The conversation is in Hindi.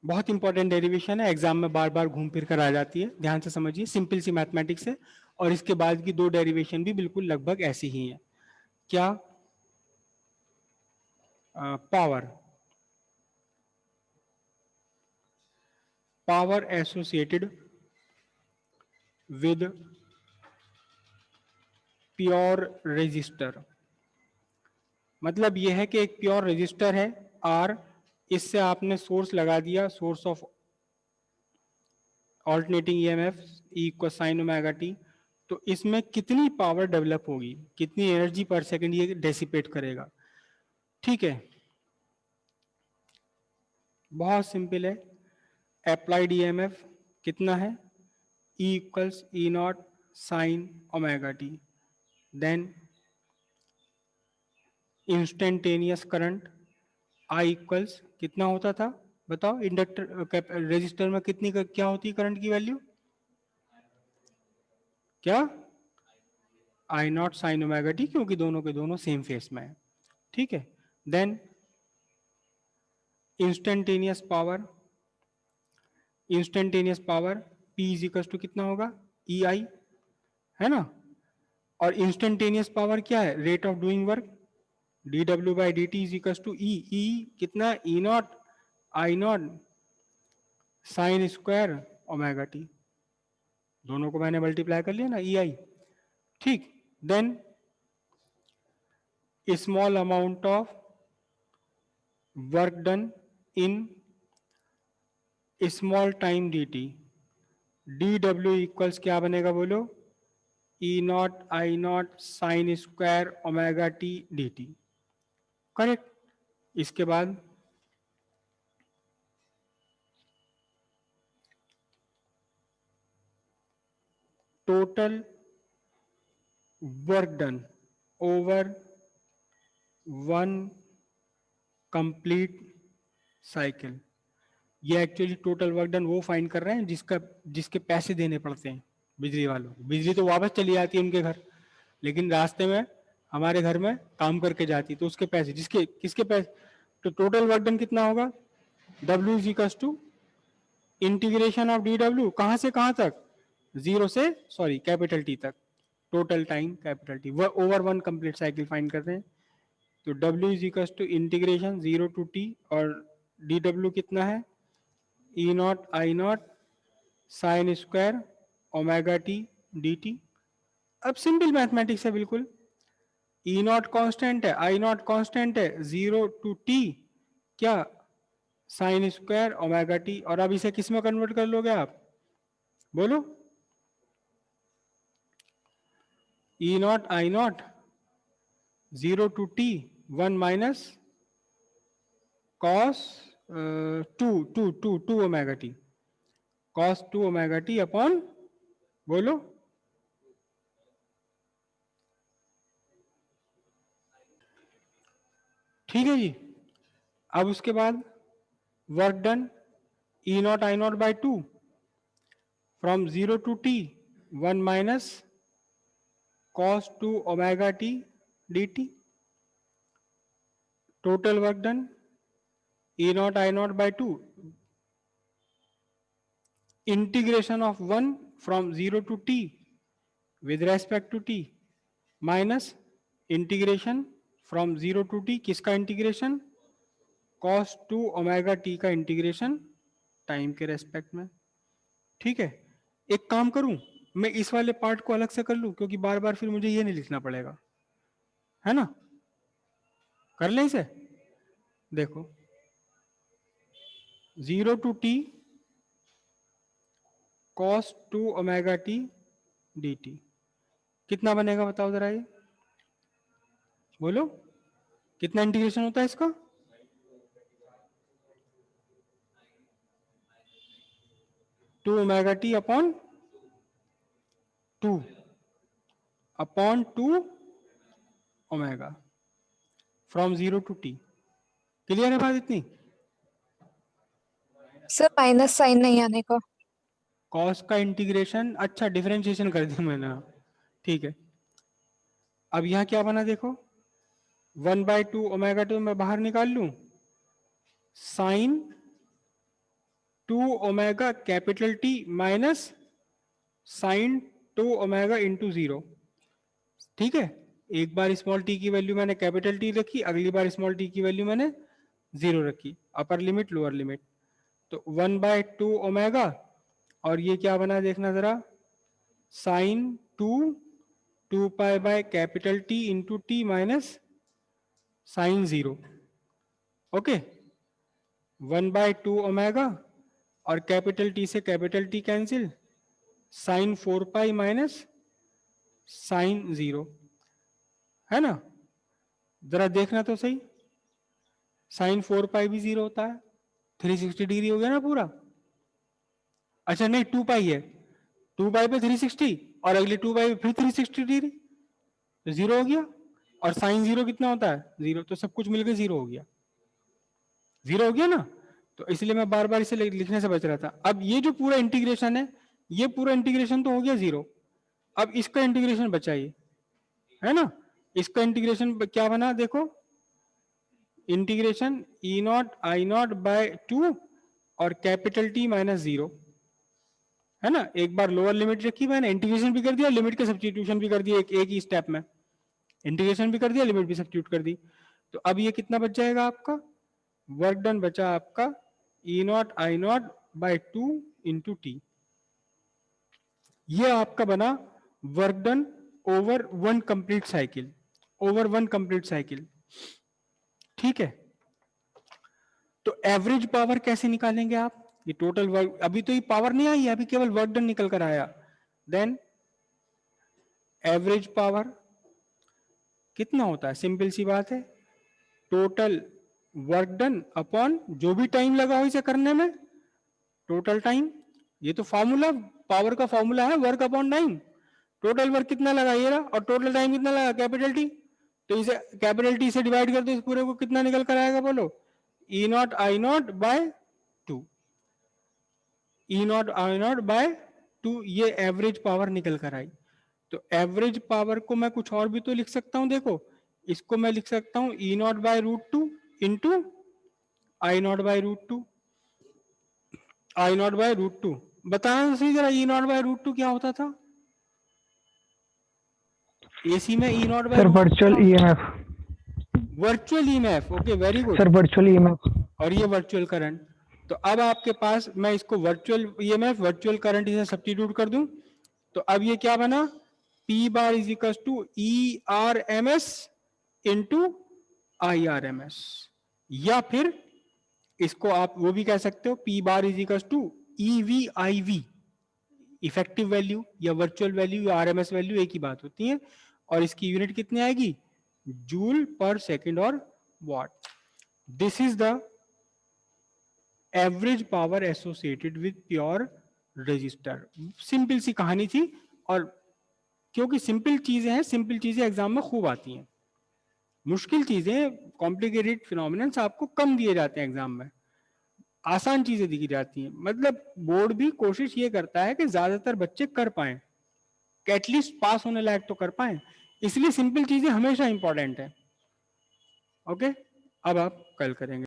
बहुत इंपॉर्टेंट डेरिवेशन है, एग्जाम में बार बार घूम फिर कर आ जाती है, ध्यान से समझिए, सिंपल सी मैथमेटिक्स है। और इसके बाद की दो डेरिवेशन भी बिल्कुल लगभग ऐसी ही हैं। क्या? Power, power associated with pure resistor. मतलब यह है कि एक प्योर रेजिस्टर है आर, इससे आपने सोर्स लगा दिया, source of alternating EMF E equal sign omega T. तो इसमें कितनी पावर डेवलप होगी, कितनी एनर्जी पर सेकंड ये डेसिपेट करेगा। ठीक है, बहुत सिंपल है। अप्लाइड ईएमएफ कितना है? E equals E nought sine omega t. Then instantaneous current I equals कितना होता था, बताओ? इंडक्टर रेजिस्टर में कितनी क्या होती है करंट की वैल्यू? क्या? आई नॉट साइन ओमेगा टी, क्योंकि दोनों के दोनों सेम फेस में है। ठीक है, then instantaneous power, instantaneous power P is equal to कितना होगा? ई आई, है ना? और इंस्टेंटेनियस पावर क्या है? Rate of doing work, D W by D T is equal to E, E कितना? E not I naught sine square omega T. दोनों को मैंने मल्टीप्लाई कर लिया ना, ई आई। ठीक, then small amount of work done in small time D T, D W equals क्या बनेगा बोलो? E not I naught sine square omega T D T. Correct. इसके बाद total work done over one complete cycle. ये एक्चुअली टोटल वर्क डन वो फाइंड कर रहे हैं जिसके पैसे देने पड़ते हैं बिजली वालों को। बिजली तो वापस चली जाती है उनके घर, लेकिन रास्ते में हमारे घर में काम करके जाती है, तो उसके पैसे, जिसके किसके पैसे। तो टोटल वर्क डन कितना होगा? W is equal to integration of D W, कहां से कहां तक? जीरो से सॉरी कैपिटल टी तक, total time capital T, over one complete cycle find करते हैं। तो W is equal to integration zero to T, और डी डब्ल्यू कितना है? E not I naught sine square omega T D T. अब सिंपल मैथमेटिक्स है बिल्कुल। ई नॉट कॉन्स्टेंट है, आई नॉट कॉन्स्टेंट है, जीरो टू टी क्या? Sign square omega T. और अब इसे किस में कन्वर्ट कर लोगे आप, बोलो? E not I naught zero to T one minus cos two two two two omega T, cos two omega T upon, बोलो? ठीक है जी। अब उसके बाद work done E not I naught by two from zero to T one minus cos 2 omega t dt, total work done E naught I naught by 2, integration of 1 from 0 to t with respect to t minus integration from 0 to t, किसका इंटीग्रेशन? cos 2 ओमेगा t का इंटीग्रेशन टाइम के रेस्पेक्ट में। ठीक है, एक काम करूं, मैं इस वाले पार्ट को अलग से कर लूं, क्योंकि बार बार फिर मुझे ये नहीं लिखना पड़ेगा, है ना? कर लें इसे, देखो 0 to t cos 2 omega T D t, कितना बनेगा बताओ जरा, ये बोलो? कितना इंटीग्रेशन होता है इसका? Two omega T upon two omega from zero to t. Clear है बात इतनी? सर माइनस साइन नहीं आने का। कॉस का इंटीग्रेशन, अच्छा डिफरेंशिएशन कर दिया मैंने, ठीक है। अब यहां क्या बना देखो, वन बाई टू ओमेगा टू मैं बाहर निकाल लूं, sine 2 omega capital t minus sine 2 omega into 0। ठीक है, एक बार स्मॉल टी की वैल्यू मैंने कैपिटल टी रखी, अगली बार स्मॉल टी की वैल्यू मैंने 0 रखी, अपर लिमिट लोअर लिमिट। तो 1/2 ओमेगा, और ये क्या बना देखना जरा, sine 2 pi by capital t into t minus sine 0। Okay, 1/2 omega और कैपिटल टी से capital t cancel, sine 4 pi minus sine 0, है ना। जरा देखना तो सही, साइन 4 पाई भी 0 होता है, 360 डिग्री हो गया ना पूरा। अच्छा नहीं, 2 पाई है, 2 पाई पे 360 और अगले 2 पाई पे फिर 360 डिग्री, तो 0 हो गया। और साइन 0 कितना होता है, 0, तो सब कुछ मिलकर 0 हो गया, 0 हो गया ना। तो इसलिए मैं बार बार इसे लिखने से बच रहा था। अब ये जो पूरा इंटीग्रेशन है, ये पूरा इंटीग्रेशन तो हो गया 0। अब इसका इंटीग्रेशन बचा ये, है ना। इसका इंटीग्रेशन क्या बना देखो, integration E not I not by 2 और कैपिटल टी माइनस 0, है ना। एक बार लोअर लिमिट रखी मैंने, इंटीग्रेशन भी कर दिया, लिमिट के सब्स्टिट्यूशन भी कर दिया, एक ही स्टेप में इंटीग्रेशन भी कर दिया, लिमिट भी सब्स्टिट्यूट कर दी। तो अब ये कितना बच जाएगा आपका, वर्क डन बचा आपका E not I not by 2 into T. ये आपका बना work done over one complete cycle, over one complete cycle. ठीक है, तो एवरेज पावर कैसे निकालेंगे आप, ये टोटल वर्क, अभी तो ये पावर नहीं आई है, अभी केवल वर्क डन निकल कर आया। देन एवरेज पावर कितना होता है, सिंपल सी बात है, टोटल वर्क डन अपॉन जो भी टाइम लगा हो इसे करने में, टोटल टाइम। ये तो फॉर्मूला, पावर का फॉर्मूला है work upon time. Total work कितना लगा ये रहा, और टोटल टाइम कितना लगा कैपिटल टी, तो इसे कैपिटल टी से डिवाइड कर दो, इस पूरे को कितना निकल कर आएगा बोलो, E not I not by 2, E not I not by 2, ये एवरेज पावर निकल कर आई। तो एवरेज पावर को मैं कुछ और भी तो लिख सकता हूं, देखो इसको मैं लिख सकता हूं E naught by √2 into I not by √2, I not by √2। बताना तो सही जरा, ई नॉट बाय √2 क्या होता था, एसी में E naught by sir √2 virtual EMF. Virtual EMF, okay very good. Sir virtual EMF. और ये वर्चुअल करंट, तो अब आपके पास, मैं इसको वर्चुअल ईएमएफ वर्चुअल करंट इसे सब्स्टिट्यूट कर दूं, तो अब ये क्या बना, P bar is equal to E R M S into I R M S, या फिर इसको आप वो भी कह सकते हो, P bar is equal to E V I V, effective value या वर्चुअल वैल्यू या आरएमएस वैल्यू एक ही बात होती है। और इसकी यूनिट कितनी आएगी, जूल पर सेकंड और watt. This is the average power associated with pure resistor. Simple सी कहानी थी, और क्योंकि सिंपल चीजें हैं, सिंपल चीजें एग्जाम में खूब आती हैं, मुश्किल चीजें कॉम्प्लिकेटेड फिनोमिनन्स आपको कम दिए जाते हैं एग्जाम में, आसान चीजें दी जाती हैं। मतलब बोर्ड भी कोशिश ये करता है कि ज्यादातर बच्चे कर पाए, एटलीस्ट पास होने लायक तो कर पाए, इसलिए सिंपल चीजें हमेशा इंपॉर्टेंट है। ओके, अब आप कल करेंगे।